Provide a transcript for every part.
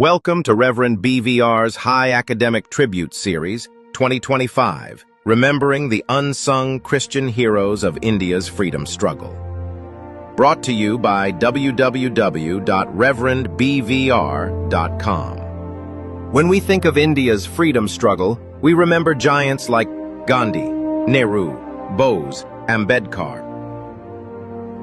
Welcome to Reverend BVR's High Academic Tribute Series 2025, Remembering the Unsung Christian Heroes of India's Freedom Struggle. Brought to you by www.reverendbvr.com. When we think of India's freedom struggle, we remember giants like Gandhi, Nehru, Bose, Ambedkar.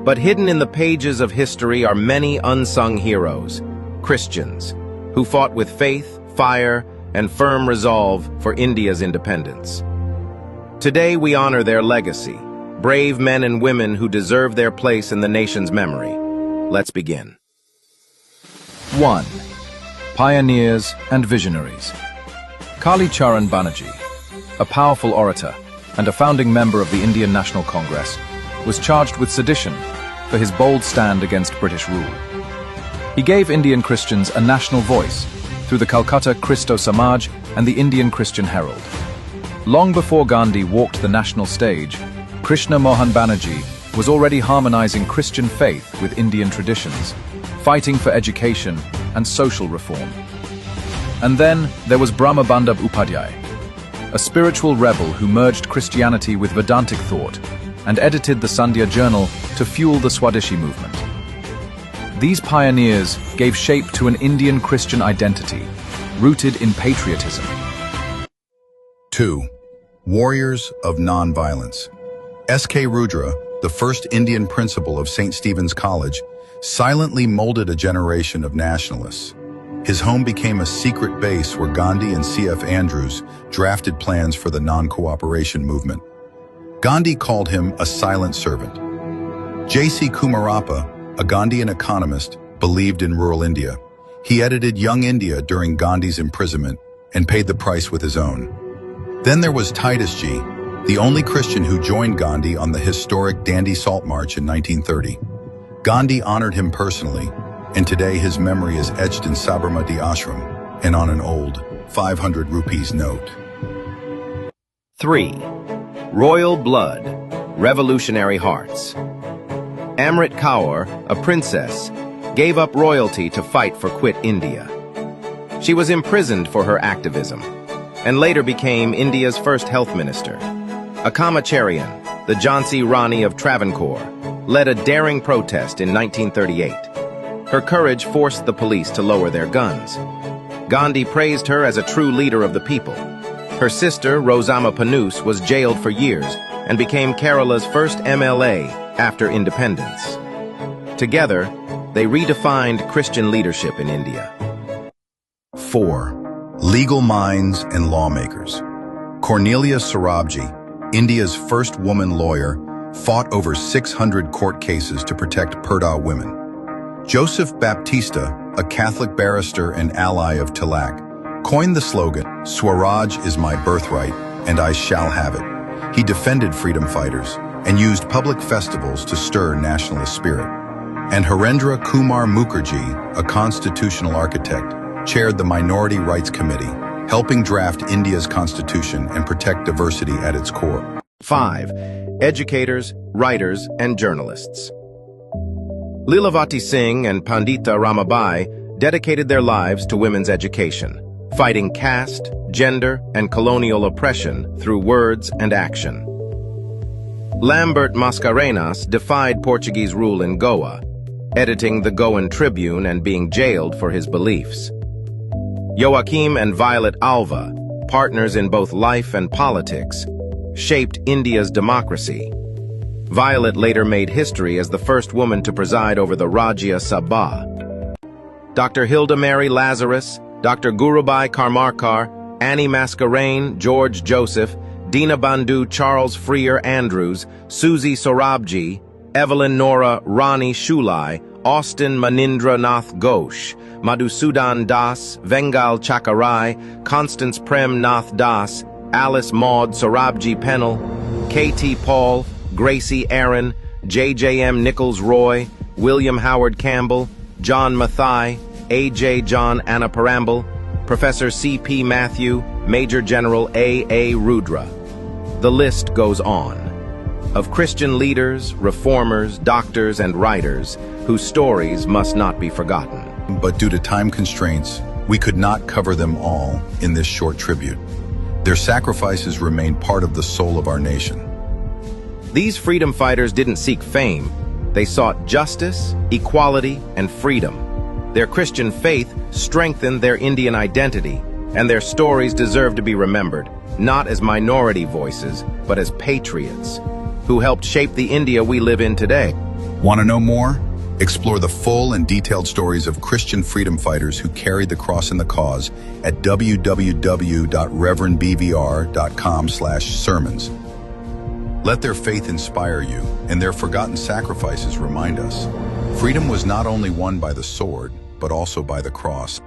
But hidden in the pages of history are many unsung heroes, Christians, who fought with faith, fire, and firm resolve for India's independence. Today we honor their legacy, brave men and women who deserve their place in the nation's memory. Let's begin. 1. Pioneers and Visionaries. Kali Charan Banerjee, a powerful orator and a founding member of the Indian National Congress, was charged with sedition for his bold stand against British rule. He gave Indian Christians a national voice through the Calcutta Christo Samaj and the Indian Christian Herald. Long before Gandhi walked the national stage, Krishna Mohan Banerjee was already harmonizing Christian faith with Indian traditions, fighting for education and social reform. And then there was Brahma Bandab Upadhyay, a spiritual rebel who merged Christianity with Vedantic thought and edited the Sandhya Journal to fuel the Swadeshi movement. These pioneers gave shape to an Indian Christian identity, rooted in patriotism. 2. Warriors of Nonviolence. S.K. Rudra, the first Indian principal of St. Stephen's College, silently molded a generation of nationalists. His home became a secret base where Gandhi and C.F. Andrews drafted plans for the non-cooperation movement. Gandhi called him a silent servant. J.C. Kumarappa, a Gandhian economist, believed in rural India. He edited Young India during Gandhi's imprisonment and paid the price with his own. Then there was Titus G., the only Christian who joined Gandhi on the historic Dandi Salt March in 1930. Gandhi honored him personally, and today his memory is etched in Sabarmati Ashram and on an old 500 rupees note. 3. Royal Blood, Revolutionary Hearts. Amrit Kaur, a princess, gave up royalty to fight for Quit India. She was imprisoned for her activism, and later became India's first health minister. Akamacharian, the Jhansi Rani of Travancore, led a daring protest in 1938. Her courage forced the police to lower their guns. Gandhi praised her as a true leader of the people. Her sister, Rosama Panus, was jailed for years and became Kerala's first MLA after independence. Together, they redefined Christian leadership in India. 4. Legal minds and lawmakers. Cornelia Sorabji, India's first woman lawyer, fought over 600 court cases to protect Purdah women. Joseph Baptista, a Catholic barrister and ally of Tilak, coined the slogan, "Swaraj is my birthright, and I shall have it." He defended freedom fighters and used public festivals to stir nationalist spirit. And Harendra Kumar Mukherjee, a constitutional architect, chaired the Minority Rights Committee, helping draft India's constitution and protect diversity at its core. 5. Educators, writers, and journalists. Lilavati Singh and Pandita Ramabai dedicated their lives to women's education, fighting caste, gender, and colonial oppression through words and action. Lambert Mascarenhas defied Portuguese rule in Goa, editing the Goan Tribune and being jailed for his beliefs. Joachim and Violet Alva, partners in both life and politics, shaped India's democracy. Violet later made history as the first woman to preside over the Rajya Sabha. Dr. Hilda Mary Lazarus, Dr. Gurubai Karmarkar, Annie Mascarenhas, George Joseph, Dinabandhu Charles Freer Andrews, Susie Sorabji, Evelyn Nora Rani Shulai, Austin Manindra Nath Ghosh, Madhusudan Das, Vengal Chakarai, Constance Prem Nath Das, Alice Maud Sorabji Pennell, K.T. Paul, Gracie Aaron, J.J.M. Nichols Roy, William Howard Campbell, John Mathai, A.J. John Annaparambil, Professor C.P. Matthew, Major General A.A. Rudra. The list goes on. Of Christian leaders, reformers, doctors, and writers whose stories must not be forgotten. But due to time constraints, We could not cover them all in this short tribute. Their sacrifices remain part of the soul of our nation. These freedom fighters didn't seek fame. They sought justice, equality, and freedom. Their Christian faith strengthened their Indian identity, and their stories deserve to be remembered, not as minority voices, but as patriots who helped shape the India we live in today. Want to know more? Explore the full and detailed stories of Christian freedom fighters who carried the cross and the cause at www.reverendbvr.com/sermons. Let their faith inspire you, and their forgotten sacrifices remind us. Freedom was not only won by the sword, but also by the cross.